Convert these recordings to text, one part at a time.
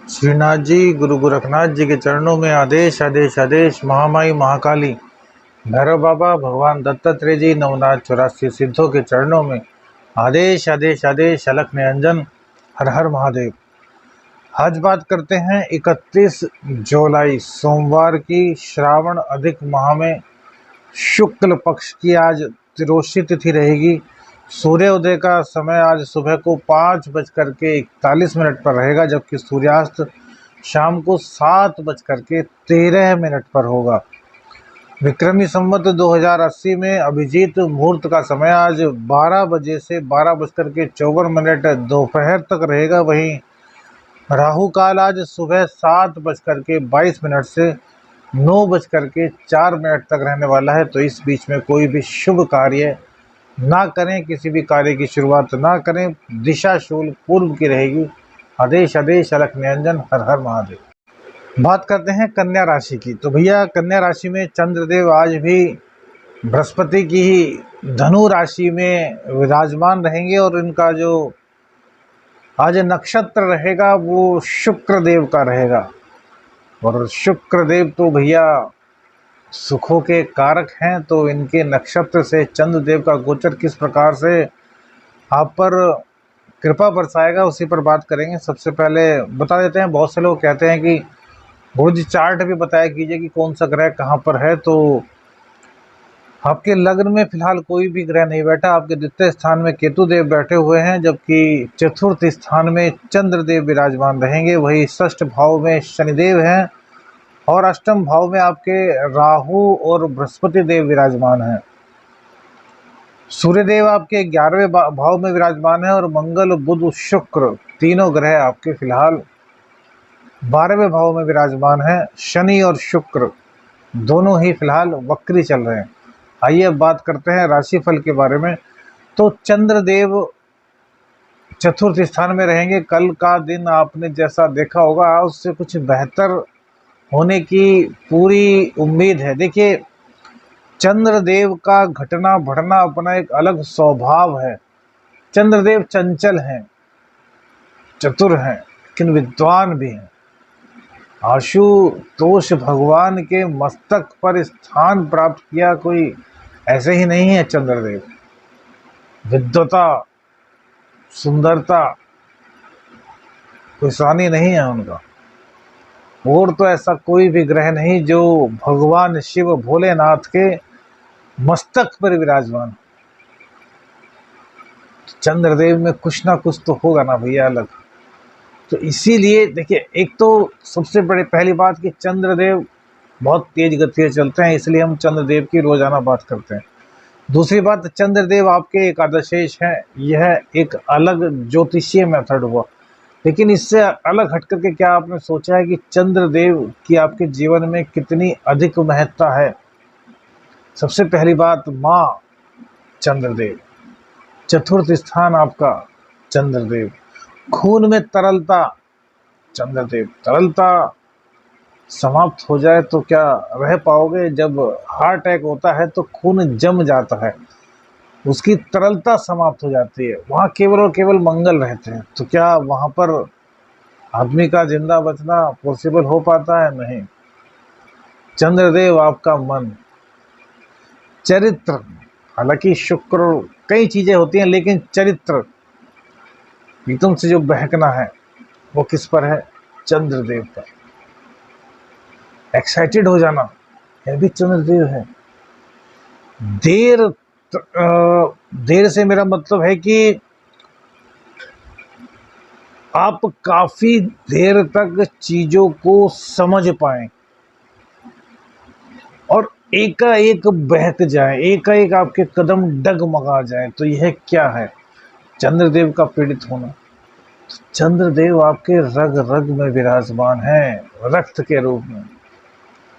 श्रीनाथ जी, गुरु गोरखनाथ जी के चरणों में आदेश आदेश आदेश। महामाई महाकाली, भैरव बाबा, भगवान दत्तात्रेय जी, नवनाथ 84 सिद्धों के चरणों में आदेश आदेश आदेश। अलख निरंजन, हर हर महादेव। आज बात करते हैं 31 जुलाई सोमवार की, श्रावण अधिक माह में शुक्ल पक्ष की आज त्रियोदशी तिथि रहेगी। सूर्योदय का समय आज सुबह को 5:41 पर रहेगा, जबकि सूर्यास्त शाम को 7:13 पर होगा। विक्रमी संवत 2080 में अभिजीत मुहूर्त का समय आज 12 बजे से 12:54 दोपहर तक रहेगा। वहीं राहु काल आज सुबह 7:22 से 9:04 तक रहने वाला है। तो इस बीच में कोई भी शुभ कार्य ना करें, किसी भी कार्य की शुरुआत ना करें। दिशा शूल पूर्व की रहेगी। आदेश आदेश। अलख निरंजन, हर हर महादेव। बात करते हैं कन्या राशि की। तो भैया, कन्या राशि में चंद्रदेव आज भी बृहस्पति की ही धनु राशि में विराजमान रहेंगे और इनका जो आज नक्षत्र रहेगा वो शुक्र देव का रहेगा। और शुक्र देव तो भैया सुखों के कारक हैं, तो इनके नक्षत्र से चंद्रदेव का गोचर किस प्रकार से आप पर कृपा बरसाएगा उसी पर बात करेंगे। सबसे पहले बता देते हैं, बहुत से लोग कहते हैं कि गुरु जी चार्ट भी बताया कीजिए कि कौन सा ग्रह कहाँ पर है। तो आपके लग्न में फिलहाल कोई भी ग्रह नहीं बैठा। आपके द्वितीय स्थान में केतु देव बैठे हुए हैं, जबकि चतुर्थ स्थान में चंद्रदेव विराजमान रहेंगे। वही षष्ठ भाव में शनिदेव हैं और अष्टम भाव में आपके राहु और बृहस्पति देव विराजमान हैं। सूर्यदेव आपके 11वें भाव में विराजमान है और मंगल बुध शुक्र तीनों ग्रह आपके फिलहाल 12वें भाव में विराजमान हैं। शनि और शुक्र दोनों ही फिलहाल वक्री चल रहे हैं। आइए अब बात करते हैं राशिफल के बारे में। तो चंद्रदेव चतुर्थ स्थान में रहेंगे। कल का दिन आपने जैसा देखा होगा उससे कुछ बेहतर होने की पूरी उम्मीद है। देखिए, चंद्रदेव का घटना बढ़ना अपना एक अलग स्वभाव है। चंद्रदेव चंचल हैं, चतुर हैं, लेकिन विद्वान भी हैं। आशुतोष भगवान के मस्तक पर स्थान प्राप्त किया कोई ऐसे ही नहीं है। चंद्रदेव विद्वता, सुंदरता कोई सानी नहीं है उनका। और तो ऐसा कोई भी ग्रह नहीं जो भगवान शिव भोलेनाथ के मस्तक पर विराजमान। चंद्रदेव में कुछ ना कुछ तो होगा ना भैया अलग। तो इसीलिए देखिए, एक तो सबसे बड़ी पहली बात कि चंद्रदेव बहुत तेज गति से चलते हैं, इसलिए हम चंद्रदेव की रोजाना बात करते हैं। दूसरी बात, चंद्रदेव आपके एकादशेष हैं। यह एक अलग ज्योतिषीय मेथड हुआ, लेकिन इससे अलग हट करके क्या आपने सोचा है कि चंद्रदेव की आपके जीवन में कितनी अधिक महत्ता है। सबसे पहली बात, माँ चंद्रदेव, चतुर्थ स्थान आपका चंद्रदेव। खून में तरलता, चंद्रदेव। तरलता समाप्त हो जाए तो क्या रह पाओगे? जब हार्ट अटैक होता है तो खून जम जाता है, उसकी तरलता समाप्त हो जाती है, वहाँ केवल और केवल मंगल रहते हैं। तो क्या वहाँ पर आदमी का जिंदा बचना पॉसिबल हो पाता है? नहीं। चंद्रदेव आपका मन, चरित्र, हालांकि शुक्र कई चीजें होती हैं, लेकिन चरित्र एकदम से जो बहकना है वो किस पर है? चंद्रदेव पर। एक्साइटेड हो जाना, यह भी चंद्रदेव है। देर से मेरा मतलब है कि आप काफी देर तक चीजों को समझ पाएं और एकाएक बहक जाए, एकाएक आपके कदम डगमगा जाए। तो यह क्या है? चंद्रदेव का पीड़ित होना। चंद्रदेव आपके रग रग में विराजमान है, रक्त के रूप में।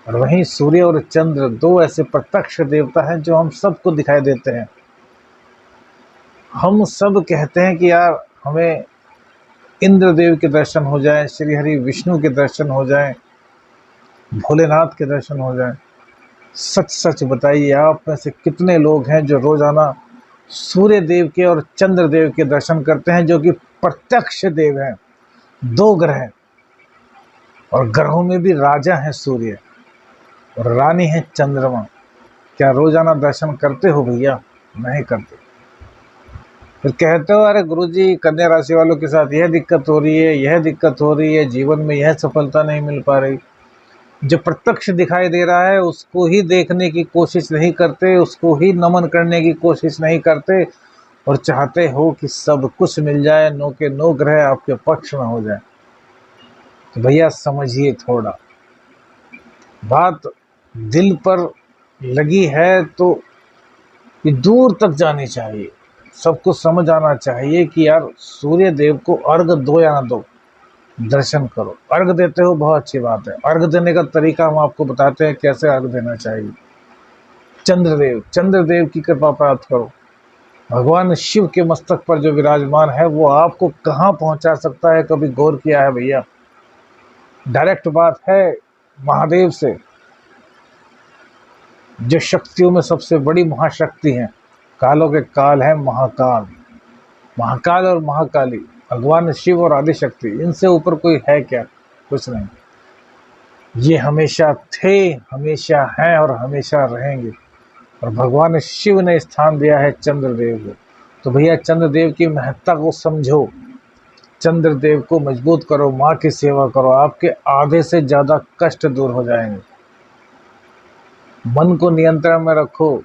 और वहीं सूर्य और चंद्र दो ऐसे प्रत्यक्ष देवता हैं जो हम सबको दिखाई देते हैं। हम सब कहते हैं कि यार हमें इंद्रदेव के दर्शन हो जाए, श्री हरि विष्णु के दर्शन हो जाए, भोलेनाथ के दर्शन हो जाए। सच सच बताइए, आप में से कितने लोग हैं जो रोजाना सूर्य देव के और चंद्र देव के दर्शन करते हैं, जो कि प्रत्यक्ष देव हैं, दो ग्रह। और ग्रहों में भी राजा है सूर्य और रानी है चंद्रमा। क्या रोजाना दर्शन करते हो भैया? नहीं करते। फिर कहते हो अरे गुरुजी कन्या राशि वालों के साथ यह दिक्कत हो रही है, यह दिक्कत हो रही है, जीवन में यह सफलता नहीं मिल पा रही। जो प्रत्यक्ष दिखाई दे रहा है उसको ही देखने की कोशिश नहीं करते, उसको ही नमन करने की कोशिश नहीं करते और चाहते हो कि सब कुछ मिल जाए, नो के नो ग्रह आपके पक्ष में हो जाए। तो भैया समझिए, थोड़ा बात दिल पर लगी है तो ये दूर तक जानी चाहिए। सबको समझ आना चाहिए कि यार सूर्य देव को अर्घ दो या ना दो, दर्शन करो। अर्घ देते हो बहुत अच्छी बात है, अर्घ देने का तरीका हम आपको बताते हैं कैसे अर्घ देना चाहिए। चंद्रदेव की कृपा प्राप्त करो। भगवान शिव के मस्तक पर जो विराजमान है वो आपको कहाँ पहुंचा सकता है, कभी गौर किया है भैया? डायरेक्ट बात है महादेव से, जो शक्तियों में सबसे बड़ी महाशक्ति है, कालों के काल है महाकाल। महाकाल और महाकाली भगवान शिव और आदि शक्ति, इनसे ऊपर कोई है क्या? कुछ नहीं। ये हमेशा थे, हमेशा हैं और हमेशा रहेंगे। और भगवान शिव ने स्थान दिया है चंद्रदेव को। तो भैया चंद्रदेव की महत्ता को समझो, चंद्रदेव को मजबूत करो, माँ की सेवा करो, आपके आधे से ज़्यादा कष्ट दूर हो जाएंगे। मन को नियंत्रण में रखो।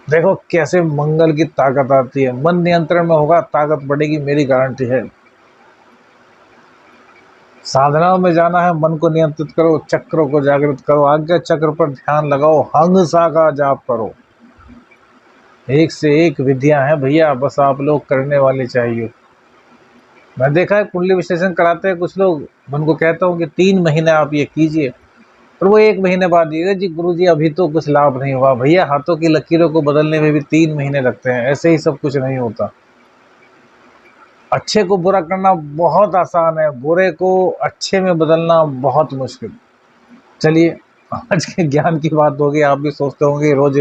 देखो कैसे मंगल की ताकत आती है। मन नियंत्रण में होगा, ताकत बढ़ेगी, मेरी गारंटी है। साधनाओं में जाना है, मन को नियंत्रित करो, चक्रों को जागृत करो, आज्ञा चक्र पर ध्यान लगाओ, हंसा का जाप करो। एक से एक विधियां हैं भैया, बस आप लोग करने वाले चाहिए। मैं देखा है कुंडली विश्लेषण कराते हैं कुछ लोग, उनको कहता हूँ कि 3 महीने आप ये कीजिए, और वो 1 महीने बाद ये जी गुरुजी अभी तो कुछ लाभ नहीं हुआ। भैया हाथों की लकीरों को बदलने में भी 3 महीने लगते हैं, ऐसे ही सब कुछ नहीं होता। अच्छे को बुरा करना बहुत आसान है, बुरे को अच्छे में बदलना बहुत मुश्किल। चलिए आज के ज्ञान की बात होगी। आप भी सोचते होंगे रोज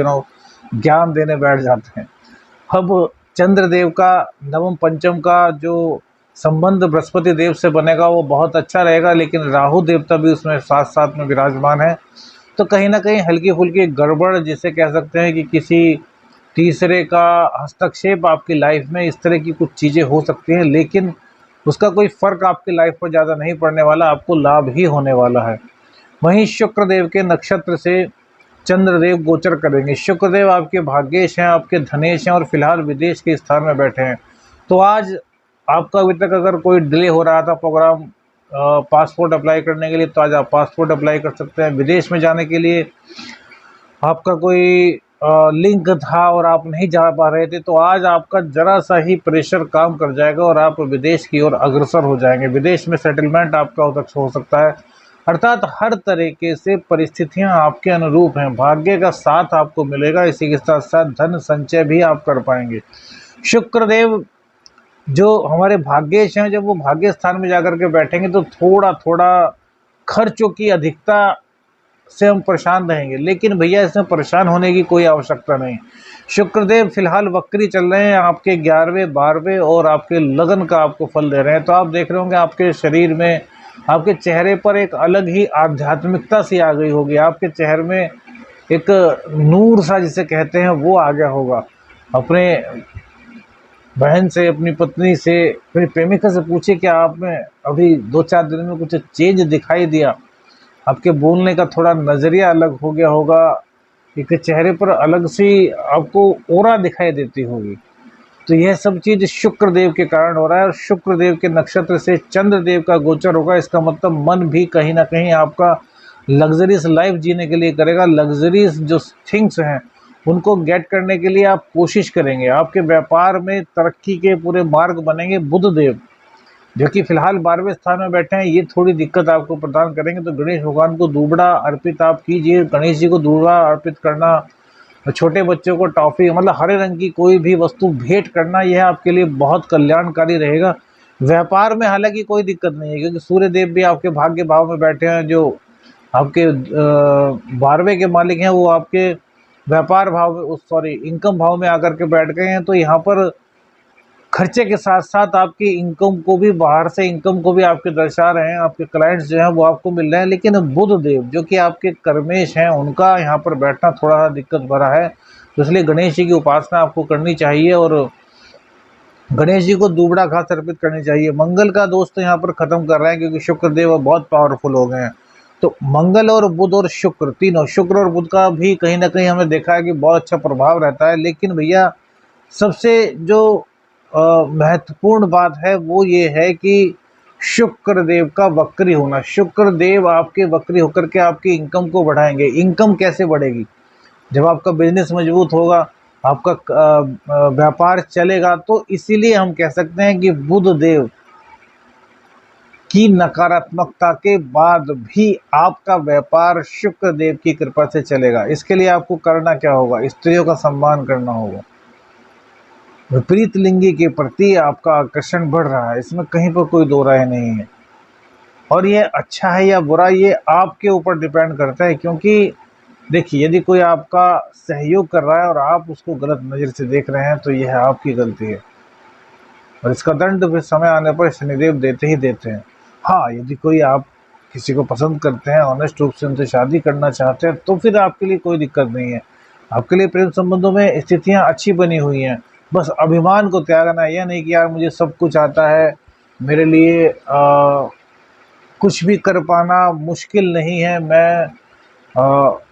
ज्ञान देने बैठ जाते हैं। अब चंद्रदेव का नवम पंचम का जो संबंध बृहस्पति देव से बनेगा वो बहुत अच्छा रहेगा, लेकिन राहु देवता भी उसमें साथ साथ में विराजमान है। तो कहीं ना कहीं हल्की फुल्की गड़बड़, जिसे कह सकते हैं कि किसी तीसरे का हस्तक्षेप आपकी लाइफ में, इस तरह की कुछ चीज़ें हो सकती हैं, लेकिन उसका कोई फ़र्क आपकी लाइफ पर ज़्यादा नहीं पड़ने वाला, आपको लाभ ही होने वाला है। वहीं शुक्रदेव के नक्षत्र से चंद्रदेव गोचर करेंगे। शुक्रदेव आपके भाग्येश हैं, आपके धनेश हैं और फिलहाल विदेश के स्थान में बैठे हैं। तो आज आपका अभी तक अगर कोई डिले हो रहा था प्रोग्राम पासपोर्ट अप्लाई करने के लिए, तो आज आप पासपोर्ट अप्लाई कर सकते हैं। विदेश में जाने के लिए आपका कोई लिंक था और आप नहीं जा पा रहे थे, तो आज आपका जरा सा ही प्रेशर काम कर जाएगा और आप विदेश की ओर अग्रसर हो जाएंगे। विदेश में सेटलमेंट आपका हो सकता है। अर्थात हर तरीके से परिस्थितियां आपके अनुरूप हैं, भाग्य का साथ आपको मिलेगा। इसी के साथ साथ धन संचय भी आप कर पाएंगे। शुक्रदेव जो हमारे भाग्येश हैं, जब वो भाग्य स्थान में जाकर के बैठेंगे तो थोड़ा थोड़ा खर्चों की अधिकता से हम परेशान रहेंगे, लेकिन भैया इसमें परेशान होने की कोई आवश्यकता नहीं। शुक्रदेव फिलहाल वक्री चल रहे हैं, आपके 11वें 12वें और आपके लगन का आपको फल दे रहे हैं। तो आप देख रहे होंगे आपके शरीर में, आपके चेहरे पर एक अलग ही आध्यात्मिकता सी आ गई होगी, आपके चेहरे में एक नूर सा जिसे कहते हैं वो आ गया होगा। अपने बहन से, अपनी पत्नी से, अपनी प्रेमिका से पूछे कि आप में अभी 2-4 दिन में कुछ चेंज दिखाई दिया, आपके बोलने का थोड़ा नज़रिया अलग हो गया होगा, एक चेहरे पर अलग सी आपको ऑरा दिखाई देती होगी। तो यह सब चीज़ शुक्रदेव के कारण हो रहा है और शुक्रदेव के नक्षत्र से चंद्रदेव का गोचर होगा। इसका मतलब मन भी कहीं ना कहीं आपका लग्जरियस लाइफ जीने के लिए करेगा। लग्जरियस जो थिंग्स हैं उनको गेट करने के लिए आप कोशिश करेंगे। आपके व्यापार में तरक्की के पूरे मार्ग बनेंगे। बुध देव जो कि फिलहाल 12वें स्थान में बैठे हैं, ये थोड़ी दिक्कत आपको प्रदान करेंगे। तो गणेश भगवान को दूबड़ा अर्पित आप कीजिए। गणेश जी को दूबड़ा अर्पित करना, छोटे बच्चों को टॉफ़ी, मतलब हरे रंग की कोई भी वस्तु भेंट करना, यह आपके लिए बहुत कल्याणकारी रहेगा। व्यापार में हालांकि कोई दिक्कत नहीं है, क्योंकि सूर्य देव भी आपके भाग्य भाव में बैठे हैं। जो आपके 12वें के मालिक हैं वो आपके व्यापार भाव में, इनकम भाव में आकर के बैठ गए हैं। तो यहाँ पर खर्चे के साथ साथ आपकी इनकम को भी, बाहर से इनकम को भी आपके दर्शा रहे हैं, आपके क्लाइंट्स जो हैं वो आपको मिल रहे हैं। लेकिन बुध देव जो कि आपके कर्मेश हैं, उनका यहाँ पर बैठना थोड़ा सा दिक्कत भरा है, तो इसलिए गणेश जी की उपासना आपको करनी चाहिए और गणेश जी को दुबड़ा घास अर्पित करनी चाहिए। मंगल का दोष तो यहाँ पर खत्म कर रहे हैं क्योंकि शुक्र देव बहुत पावरफुल हो गए हैं। तो मंगल और बुध और शुक्र तीनों, शुक्र और बुध का भी कहीं ना कहीं हमने देखा है कि बहुत अच्छा प्रभाव रहता है। लेकिन भैया सबसे जो महत्वपूर्ण बात है वो ये है कि शुक्र देव का वक्री होना। शुक्र देव आपके वक्री होकर के आपकी इनकम को बढ़ाएंगे। इनकम कैसे बढ़ेगी? जब आपका बिजनेस मजबूत होगा, आपका व्यापार चलेगा। तो इसीलिए हम कह सकते हैं कि बुध देव की नकारात्मकता के बाद भी आपका व्यापार शुक्र देव की कृपा से चलेगा। इसके लिए आपको करना क्या होगा? स्त्रियों का सम्मान करना होगा। विपरीत लिंगी के प्रति आपका आकर्षण बढ़ रहा है, इसमें कहीं पर कोई दो राय नहीं है। और ये अच्छा है या बुरा, ये आपके ऊपर डिपेंड करता है। क्योंकि देखिए, यदि कोई आपका सहयोग कर रहा है और आप उसको गलत नज़र से देख रहे हैं तो यह आपकी गलती है और इसका दंड भी समय आने पर शनिदेव देते ही देते हैं। हाँ, यदि कोई आप किसी को पसंद करते हैं, ऑनेस्ट रूप से उनसे शादी करना चाहते हैं, तो फिर आपके लिए कोई दिक्कत नहीं है। आपके लिए प्रेम संबंधों में स्थितियाँ अच्छी बनी हुई हैं। बस अभिमान को त्यागना, यह नहीं कि यार मुझे सब कुछ आता है, मेरे लिए कुछ भी कर पाना मुश्किल नहीं है, मैं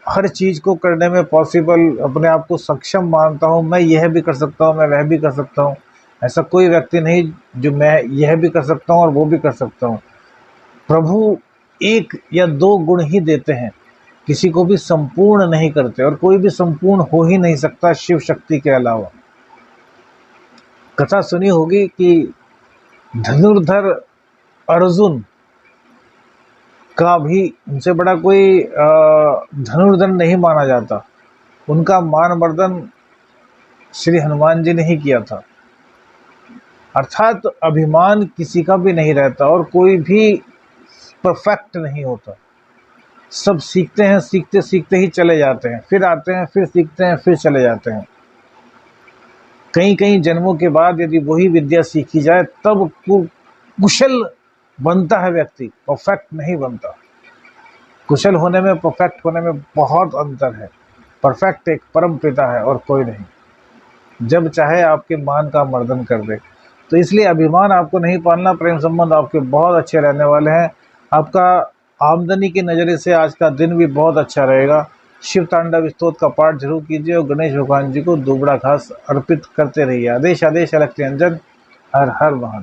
हर चीज़ को करने में पॉसिबल अपने आप को सक्षम मानता हूँ, मैं यह भी कर सकता हूँ, मैं वह भी कर सकता हूँ। ऐसा कोई व्यक्ति नहीं जो मैं यह भी कर सकता हूँ और वो भी कर सकता हूँ। प्रभु एक या दो गुण ही देते हैं, किसी को भी संपूर्ण नहीं करते और कोई भी संपूर्ण हो ही नहीं सकता शिव शक्ति के अलावा। कथा सुनी होगी कि धनुर्धर अर्जुन का भी उनसे बड़ा कोई धनुर्धर नहीं माना जाता। उनका मान मर्दन श्री हनुमान जी ने ही किया था। अर्थात अभिमान किसी का भी नहीं रहता और कोई भी परफेक्ट नहीं होता। सब सीखते हैं, सीखते सीखते ही चले जाते हैं, फिर आते हैं, फिर सीखते हैं, फिर चले जाते हैं। कई कई जन्मों के बाद यदि वही विद्या सीखी जाए तब कुशल बनता है व्यक्ति, परफेक्ट नहीं बनता। कुशल होने में, परफेक्ट होने में बहुत अंतर है। परफेक्ट एक परम पिता है और कोई नहीं, जब चाहे आपके मान का मर्दन कर दे। तो इसलिए अभिमान आपको नहीं पालना। प्रेम संबंध आपके बहुत अच्छे रहने वाले हैं। आपका आमदनी के नज़रिए से आज का दिन भी बहुत अच्छा रहेगा। शिव तांडव स्तोत्र का पाठ जरूर कीजिए और गणेश भगवान जी को दुबड़ा घास अर्पित करते रहिए। आदेश आदेश अलख निरंजन। हर हर महादेव।